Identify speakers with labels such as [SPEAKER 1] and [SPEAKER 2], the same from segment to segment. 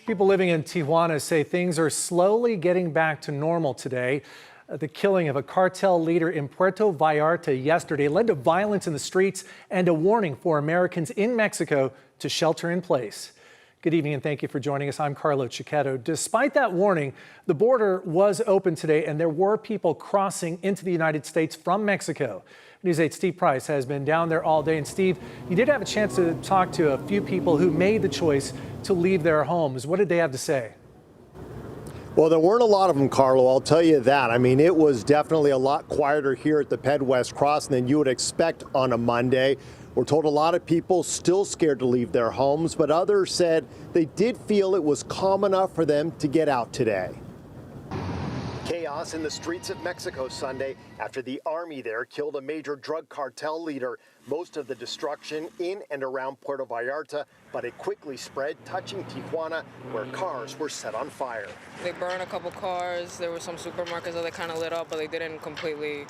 [SPEAKER 1] People living in Tijuana say things are slowly getting back to normal today. The killing of a cartel leader in Puerto Vallarta yesterday led to violence in the streets and a warning for Americans in Mexico to shelter in place. Good evening and thank you for joining us. I'm Carlo Chiquetto. Despite that warning, the border was open today and there were people crossing into the United States from Mexico. News 8's Steve Price has been down there all day. And Steve, you did have a chance to talk to a few people who made the choice to leave their homes. What did they have to say?
[SPEAKER 2] Well, there weren't a lot of them, Carlo, I'll tell you that. I mean, it was definitely a lot quieter here at the Ped West Crossing than you would expect on a Monday. We're told a lot of people still scared to leave their homes, but others said they did feel it was calm enough for them to get out today. Chaos in the streets of Mexico Sunday after the army there killed a major drug cartel leader. Most of the destruction in and around Puerto Vallarta, but it quickly spread, touching Tijuana, where cars were set on fire.
[SPEAKER 3] They burned a couple cars. There were some supermarkets that they kind of lit up, but they didn't completely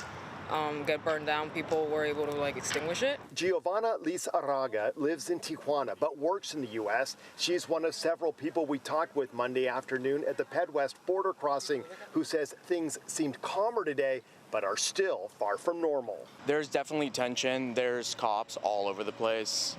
[SPEAKER 3] get burned down. People were able to extinguish it.
[SPEAKER 2] Giovanna Lizarraga lives in Tijuana but works in the U.S. She's one of several people we talked with Monday afternoon at the Ped West border crossing who says things seemed calmer today but are still far from normal.
[SPEAKER 4] There's definitely tension. There's cops all over the place.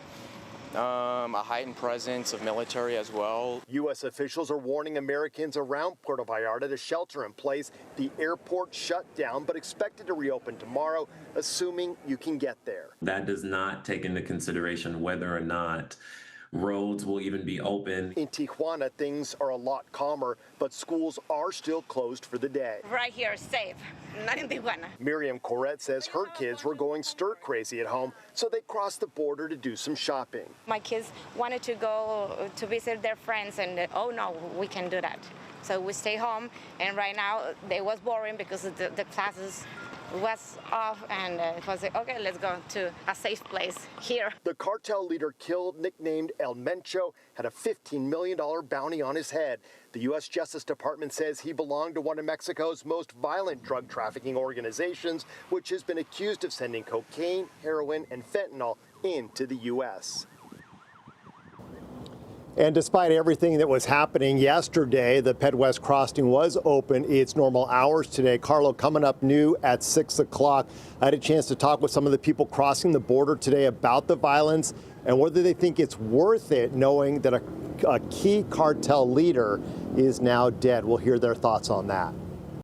[SPEAKER 4] A heightened presence of military as well. U.S.
[SPEAKER 2] officials are warning Americans around Puerto Vallarta to shelter in place. The airport shut down, but expected to reopen tomorrow, assuming you can get there.
[SPEAKER 5] That does not take into consideration whether or not roads will even be open.
[SPEAKER 2] In Tijuana, things are a lot calmer, but schools are still closed for the day.
[SPEAKER 6] Right here, safe, not in Tijuana.
[SPEAKER 2] Miriam Corrette says her kids were going stir crazy at home, so they crossed the border to do some shopping.
[SPEAKER 6] My kids wanted to go to visit their friends, and oh no, we can't do that. So we stay home, and right now it was boring because the classes was off, and it was like, okay, let's go to a safe place here.
[SPEAKER 2] The cartel leader killed, nicknamed El Mencho, had a $15 million bounty on his head. The U.S. Justice Department says he belonged to one of Mexico's most violent drug trafficking organizations, which has been accused of sending cocaine, heroin, and fentanyl into the U.S. And despite everything that was happening yesterday, the Ped West Crossing was open its normal hours today. Carlo, coming up new at 6 o'clock. I had a chance to talk with some of the people crossing the border today about the violence and whether they think it's worth it knowing that a key cartel leader is now dead. We'll hear their thoughts on that.